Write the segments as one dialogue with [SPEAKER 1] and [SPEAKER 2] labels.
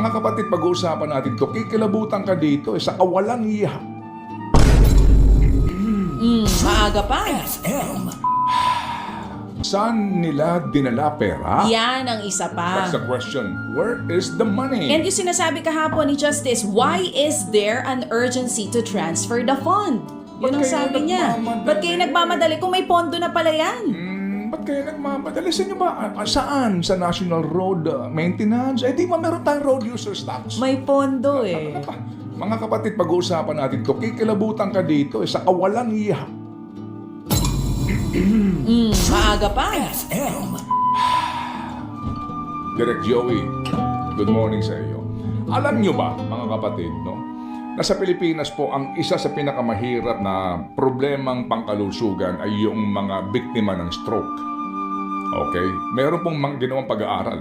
[SPEAKER 1] Mga kapatid, pag-uusapan natin to. Kikilabutan ka dito sa kawalang iya.
[SPEAKER 2] Maaga pa.
[SPEAKER 1] Saan nila dinala pera?
[SPEAKER 2] Yan ang isa pa.
[SPEAKER 1] That's the question. Where is the money?
[SPEAKER 2] And yung sinasabi kahapon ni Justice, why is there an urgency to transfer the fund? Yun ang
[SPEAKER 1] Ba't kayo
[SPEAKER 2] sabi niya.
[SPEAKER 1] nagmamadali?
[SPEAKER 2] Ba't kayo nagmamadali kung may pondo na pala yan?
[SPEAKER 1] Ba't kayo nagmamadali? Sa inyo ba? Saan? Sa National Road Maintenance? Eh di ba meron tayong road users tax?
[SPEAKER 2] May pondo eh.
[SPEAKER 1] Mga kapatid, pag-uusapan natin to. Kikilabutan ka dito sa kawalang iya.
[SPEAKER 2] Maaga pa.
[SPEAKER 1] Direk Joey, good morning sa iyo. Alam nyo ba, mga kapatid, no? Na sa Pilipinas po, ang isa sa pinakamahirap na problemang pangkalusugan ay yung mga biktima ng stroke. Okay? Meron pong ginawang pag-aaral.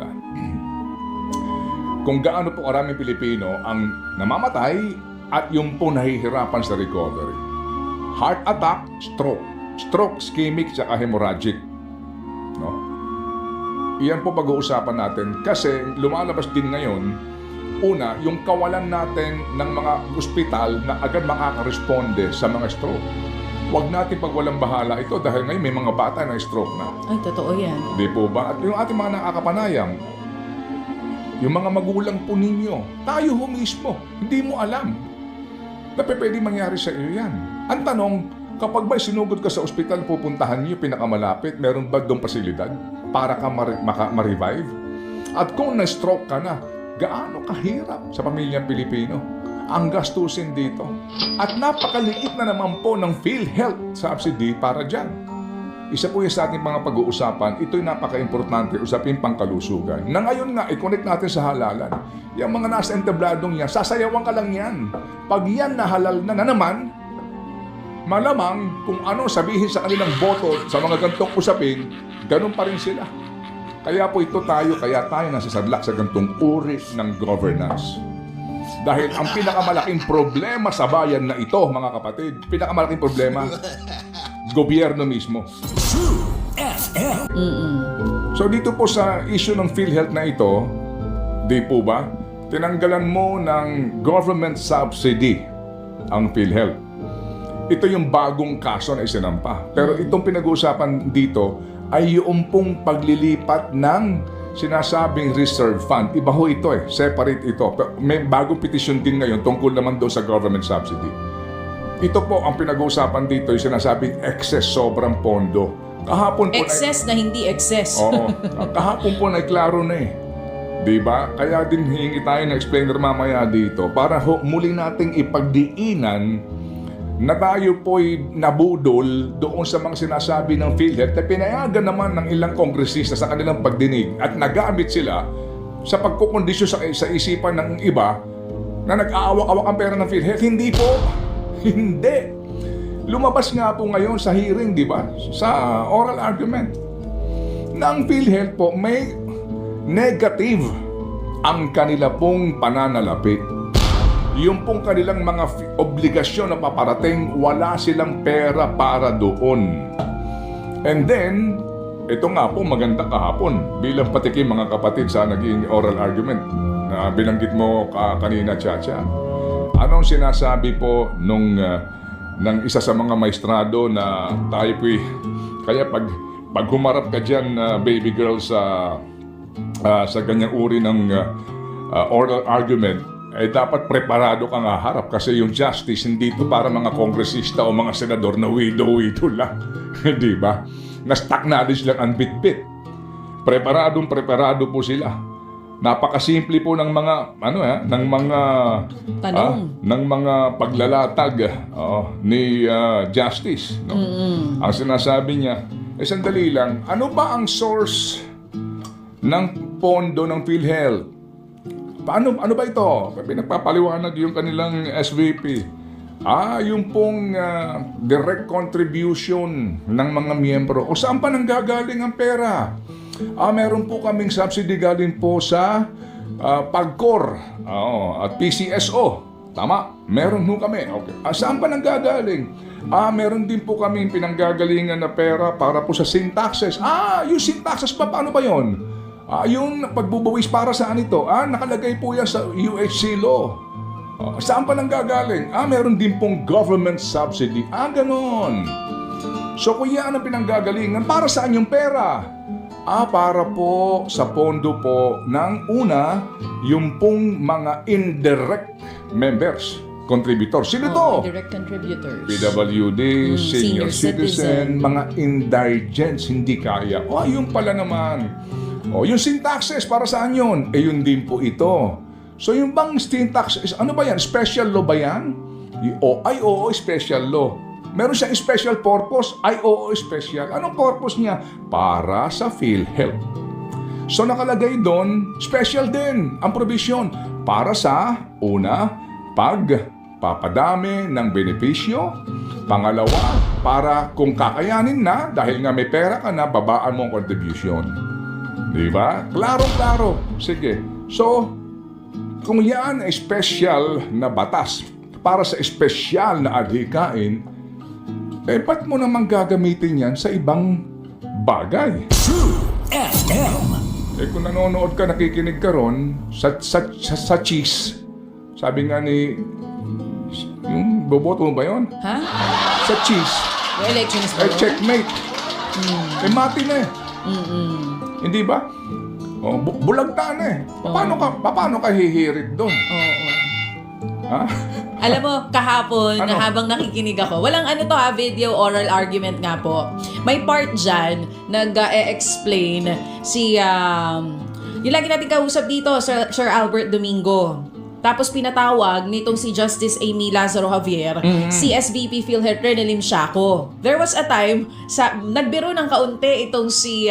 [SPEAKER 1] Kung gaano po karaming Pilipino ang namamatay at yung po nahihirapan sa recovery. Heart attack, stroke. Stroke, ischemic, saka hemorrhagic. No? Iyan po pag-uusapan natin kasi lumalabas din ngayon, una, yung kawalan natin ng mga ospital na agad makakaresponde sa mga stroke. Huwag natin pagwalang bahala ito dahil ngayon may mga bata na stroke na.
[SPEAKER 2] Ay, totoo yan.
[SPEAKER 1] Di po ba? At yung ating mga nakakapanayam, yung mga magulang po ninyo, tayo ho mismo, hindi mo alam na pwede mangyari sa iyo yan. Ang tanong, kapag ba sinugod ka sa ospital, pupuntahan niyo pinakamalapit, meron ba doong pasilidad para ka ma-revive? At kung na-stroke ka na, gaano kahirap sa pamilyang Pilipino ang gastusin dito. At napakaliit na naman po ng PhilHealth subsidy para dyan. Isa po yung sa ating mga pag-uusapan, ito'y napaka-importante, usapin pangkalusugan. Na ngayon nga, i-connect natin sa halalan. Yung mga nasa entabladong yan, sasayawan ka lang yan. Pag yan nahalal na naman, malamang kung ano sabihin sa kanilang boto sa mga gantong usapin, ganun pa rin sila. Kaya po kaya tayo nasasadlak sa gantong uri ng governance. Dahil ang pinakamalaking problema sa bayan na ito, mga kapatid, pinakamalaking problema, gobyerno mismo. So dito po sa issue ng PhilHealth na ito, di po ba, tinanggalan mo ng government subsidy ang PhilHealth. Ito yung bagong kaso na isinampa. Pero itong pinag-uusapan dito ay yung pong paglilipat ng sinasabing reserve fund. Iba ho ito separate ito. May bagong petition din ngayon tungkol naman doon sa government subsidy. Ito po ang pinag-uusapan dito yung sinasabing excess, sobrang pondo. Kahapon po
[SPEAKER 2] Excess na hindi excess.
[SPEAKER 1] Oo. Kahapon po na klaro na Diba? Kaya din hihingi tayo ng explainer mamaya dito para muli nating ipagdiinan na tayo po'y nabudol doon sa mga sinasabi ng PhilHealth na pinayagan naman ng ilang kongresista sa kanilang pagdinig at nagamit sila sa pagkukondisyon sa isipan ng iba na nag-aawak-awak ang pera ng PhilHealth. Hindi po. Hindi. Lumabas nga po ngayon sa hearing, di ba? Sa oral argument na ang PhilHealth po may negative ang kanila pong pananalapi. Yung pong kanilang mga obligasyon na paparating, wala silang pera para doon. And then, ito nga po maganda kahapon bilang patikim mga kapatid sa naging oral argument na binanggit mo kanina, Chacha. Anong sinasabi po ng isa sa mga maestrado na tayo po'y, kaya pag humarap ka dyan, baby girl, sa ganyang uri ng oral argument, dapat preparado kang harap kasi yung justice hindi ito para mga kongresista o mga senador na widow lang. Di ba? Na-stuck na din silang unbit-bit. Preparado po sila. Napakasimple po ng mga ng mga
[SPEAKER 2] Tanong.
[SPEAKER 1] ng mga paglalatag ni justice, no? Ang sinasabi niya, sandali lang, ano ba ang source ng pondo ng PhilHealth? Ano ba ito? Pinagpapaliwanag yung kanilang SVP. Yung pong direct contribution ng mga miyembro. O saan pa nanggagaling ang pera? Meron po kaming subsidy galing po sa PAGCOR at PCSO. Tama, meron po kami. Okay. Saan pa nanggagaling? Meron din po kaming pinanggagalingan na pera para po sa sin taxes. Yung sin taxes pa, paano ba yon? Yung pagbubuwis para saan ito? Nakalagay po yan sa UHC law. Saan pa nang gagaling? Meron din pong government subsidy. Ganon. So kung yan ang pinanggagalingan, para saan yung pera? Para po sa pondo po ng una, yung pong mga indirect members, contributors. Sino to?
[SPEAKER 2] Direct contributors.
[SPEAKER 1] PWD, senior
[SPEAKER 2] senior
[SPEAKER 1] citizen,
[SPEAKER 2] citizen.
[SPEAKER 1] mga indigents, hindi kaya. Yun pala naman. Yung sin taxes, para saan yun? Yun din po ito. So yung bang sin taxes, ano ba yan? Special law ba yan? Oo, special law. Meron siyang special purpose? Oo, special. Anong purpose niya? Para sa PhilHealth. So nakalagay doon, special din ang provision para sa una, pagpapadami ng benepisyo. Pangalawa, para kung kakayanin na, dahil nga may pera ka na, babaan mo ang contribution. Di ba? Klaro-klaro. Sige. So, kung yan ay special na batas para sa special na adhikain, ba't mo naman gagamitin yan sa ibang bagay?
[SPEAKER 3] True FM.
[SPEAKER 1] Kung nanonood ka, nakikinig ka ron, sa cheese, sabi nga ni, yung boboto mo ba yun?
[SPEAKER 2] Ha?
[SPEAKER 1] Sa cheese,
[SPEAKER 2] Yung election is ba yun?
[SPEAKER 1] checkmate. Mati na eh. Hindi ba? Bulagta na eh. Paano ka hihirit doon?
[SPEAKER 2] Oo.
[SPEAKER 1] Ha?
[SPEAKER 2] Alam mo, kahapon,
[SPEAKER 1] Ano?
[SPEAKER 2] habang nakikinig ako, walang video, oral argument nga po. May part dyan, nag-explain si, yung lagi natin kausap dito, Sir Albert Domingo. Tapos pinatawag nitong si Justice Amy Lazaro Javier, si SVP PhilHealth Renelim Shaco. There was a time, nagbiro ng kaunti itong si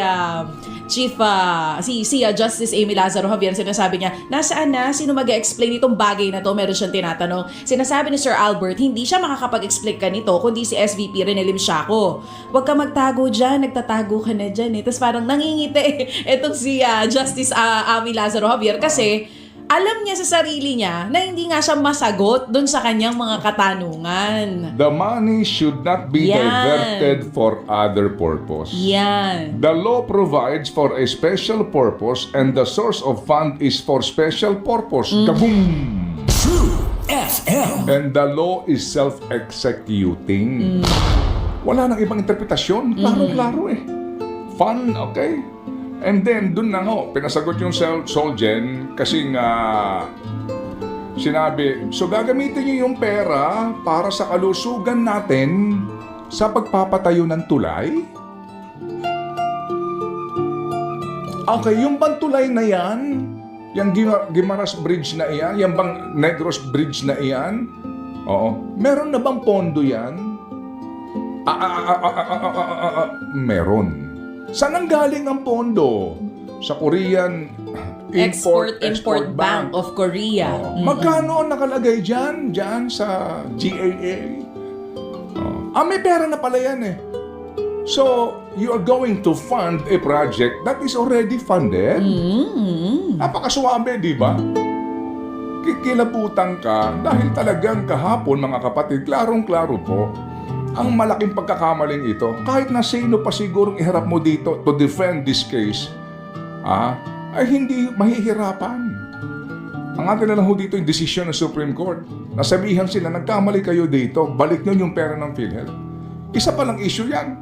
[SPEAKER 2] Justice Amy Lazaro Javier. Sinasabi niya, nasaan na? Sino mag-explain itong bagay na to? Meron siyang tinatanong. Sinasabi ni Sir Albert, hindi siya makakapag-explain ka nito, kundi si SVP Renelim Shaco. Huwag ka magtago dyan, nagtatago ka na dyan. Tapos parang nangingiti itong si Justice Amy Lazaro Javier kasi alam niya sa sarili niya na hindi nga siya masagot dun sa kanyang mga katanungan.
[SPEAKER 1] The money should not be
[SPEAKER 2] Yan.
[SPEAKER 1] diverted for other purpose.
[SPEAKER 2] Yan.
[SPEAKER 1] The law provides for a special purpose and the source of fund is for special purpose. Kaboom!
[SPEAKER 3] True FM.
[SPEAKER 1] And the law is self-executing. Wala nang ibang interpretasyon. Klaro-klaro eh. Fun, okay? And then, dun na pinasagot yung Solgen kasi nga sinabi, so gagamitin niyo yung pera para sa kalusugan natin sa pagpapatayo ng tulay? Okay, yung bang tulay na yan, yung Guimaras Bridge na iyan, yung bang Negros Bridge na iyan, meron na bang pondo yan? Meron. Saan ang galing ang pondo? Sa Korean
[SPEAKER 2] Export-Import Bank of Korea.
[SPEAKER 1] Magkano ang nakalagay dyan? Dyan sa GAA? May pera na pala yan eh. So, you are going to fund a project that is already funded? Napakaswabe, di ba? Kikilabutan ka dahil talagang kahapon, mga kapatid, klarong-klaro po, ang malaking pagkakamaling ito, kahit na sino pa sigurong iharap mo dito to defend this case, ay hindi mahihirapan. Ang atin na lang dito yung desisyon ng Supreme Court. Nasabihan sila, nagkamali kayo dito, balik nyo yung pera ng PhilHealth. Isa palang issue yan.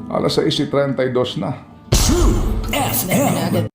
[SPEAKER 1] Alas 6:32 na.
[SPEAKER 3] True FM.